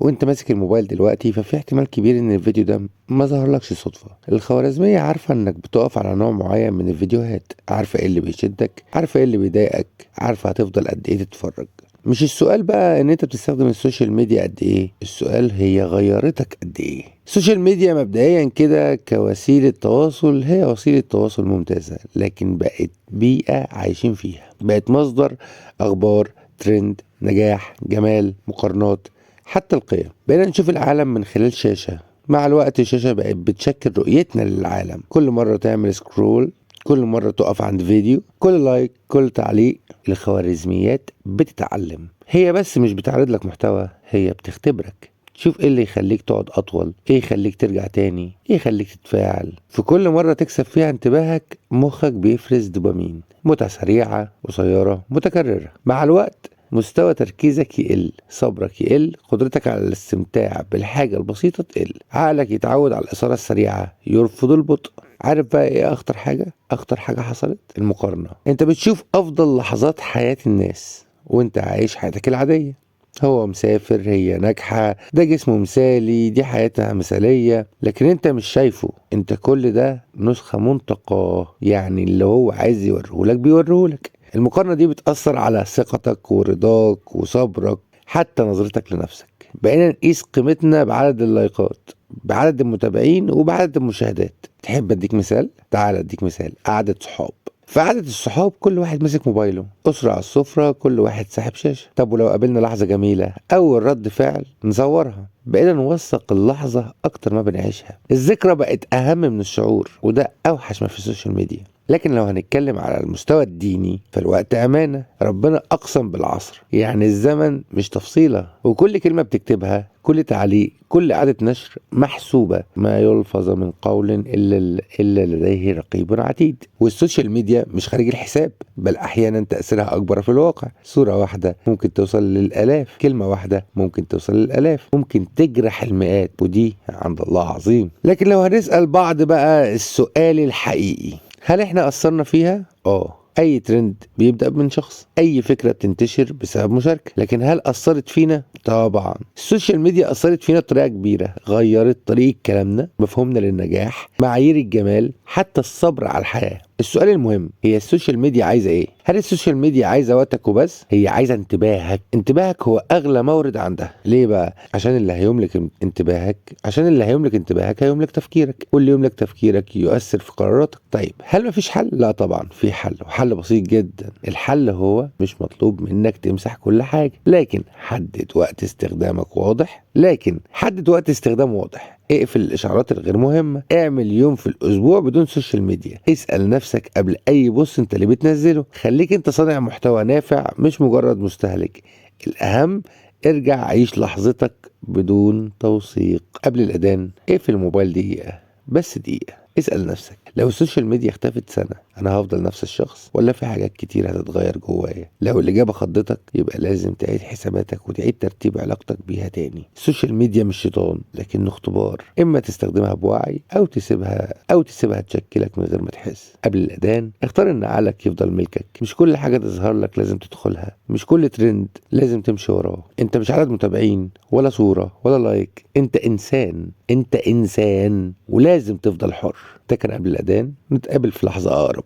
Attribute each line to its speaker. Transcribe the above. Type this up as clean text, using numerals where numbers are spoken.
Speaker 1: وانت ماسك الموبايل دلوقتي، ففي احتمال كبير ان الفيديو ده ما ظهرلكش صدفة. الخوارزمية عارفة انك بتقف على نوع معين من الفيديوهات، عارفة ايه اللي بيشدك، عارفة ايه اللي بيضايقك، عارفة هتفضل قد ايه تتفرج. مش السؤال بقى ان انت بتستخدم السوشيال ميديا قد ايه، السؤال هي غيرتك قد ايه. السوشيال ميديا مبدئيا كده كوسيلة تواصل هي وسيلة تواصل ممتازة، لكن بقت بيئة عايشين فيها، بقت مصدر اخبار، ترند، نجاح، جمال، مقارنات، حتى القيم. بقينا نشوف العالم من خلال شاشة. مع الوقت الشاشة بقت بتشكل رؤيتنا للعالم. كل مرة تعمل سكرول، كل مرة تقف عند فيديو، كل لايك، كل تعليق، الخوارزميات بتتعلم. هي بس مش بتعرض لك محتوى، هي بتختبرك. تشوف ايه اللي يخليك تقعد اطول، ايه يخليك ترجع تاني، ايه يخليك تتفاعل. في كل مرة تكسب فيها انتباهك مخك بيفرز دوبامين، متعة سريعة قصيرة متكررة. مع الوقت مستوى تركيزك يقل، صبرك يقل، قدرتك على الاستمتاع بالحاجة البسيطة تقل، عقلك يتعود على الإثارة السريعة، يرفض البطء. عارف بقى ايه اخطر حاجة؟ اخطر حاجة حصلت المقارنة. انت بتشوف افضل لحظات حياة الناس وانت عايش حياتك العادية. هو مسافر، هي ناجحة، ده جسمه مثالي، دي حياتها مثالية، لكن انت مش شايفه. انت كل ده نسخة منتقاه، يعني اللي هو عايز يوريهولك بيوريهولك. المقارنة دي بتأثر على ثقتك ورضاك وصبرك، حتى نظرتك لنفسك. بقينا نقيس قيمتنا بعدد اللايكات، بعدد المتابعين، وبعدد المشاهدات. تحب اديك مثال؟ تعال اديك مثال. قعدة صحاب، في قعدة الصحاب كل واحد ماسك موبايله، أسرة على السفرة كل واحد ساحب شاشة. طب ولو قابلنا لحظة جميلة أول رد فعل نصورها. بقينا نوثق اللحظة أكتر ما بنعيشها. الذكرى بقت أهم من الشعور، وده أوحش ما في السوشيال ميديا. لكن لو هنتكلم على المستوى الديني فالوقت أمانة. ربنا أقسم بالعصر، يعني الزمن مش تفصيلة، وكل كلمة بتكتبها، كل تعليق، كل إعادة نشر محسوبة. ما يلفظ من قول إلا لديه رقيب عتيد. والسوشيال ميديا مش خارج الحساب، بل أحيانا تأثيرها أكبر في الواقع. صورة واحدة ممكن توصل للآلاف، كلمة واحدة ممكن توصل للآلاف، ممكن تجرح المئات، ودي عند الله عظيم. لكن لو هنسأل بعض بقى السؤال الحقيقي، هل احنا أثرنا فيها؟ أي ترند بيبدأ من شخص، أي فكرة بتنتشر بسبب مشاركة. لكن هل أثرت فينا؟ طبعا. السوشيال ميديا أثرت فينا بطريقة كبيرة، غيرت طريقة كلامنا، مفهومنا للنجاح، معايير الجمال، حتى الصبر على الحياة. السؤال المهم، هي السوشيال ميديا عايزة ايه؟ هل السوشيال ميديا عايزة وقتك وبس؟ هي عايزة انتباهك. انتباهك هو اغلى مورد عندها. ليه بقى؟ عشان اللي هيملك انتباهك، عشان اللي هيملك انتباهك هيملك تفكيرك، واللي يملك تفكيرك يؤثر في قراراتك. طيب هل مفيش حل؟ لا طبعا في حل، وحل بسيط جدا. الحل هو مش مطلوب منك تمسح كل حاجة، لكن حدد وقت استخدامك واضح. اقفل الاشعارات الغير مهمه. اعمل يوم في الاسبوع بدون سوشيال ميديا. اسال نفسك قبل اي بوست انت اللي بتنزله. خليك انت صانع محتوى نافع، مش مجرد مستهلك. الاهم، ارجع عيش لحظتك بدون توثيق. قبل الاذان اقفل الموبايل دقيقه، بس دقيقه. اسال نفسك، لو السوشيال ميديا اختفت سنه انا هفضل نفس الشخص، ولا في حاجات كتير هتتغير جوايا؟ لو الاجابه خضتك يبقى لازم تعيد حساباتك وتعيد ترتيب علاقتك بيها تاني. السوشيال ميديا مش شيطان، لكنه اختبار. اما تستخدمها بوعي او تسيبها تشكلك من غير ما تحس. قبل الاذان اختار ان عقلك يفضل ملكك. مش كل حاجه تظهر لك لازم تدخلها، مش كل ترند لازم تمشي وراه. انت مش عدد متابعين ولا صوره ولا لايك، انت انسان، ولازم تفضل حر. ده كان قبل الاذان، نتقابل في لحظه اقرب.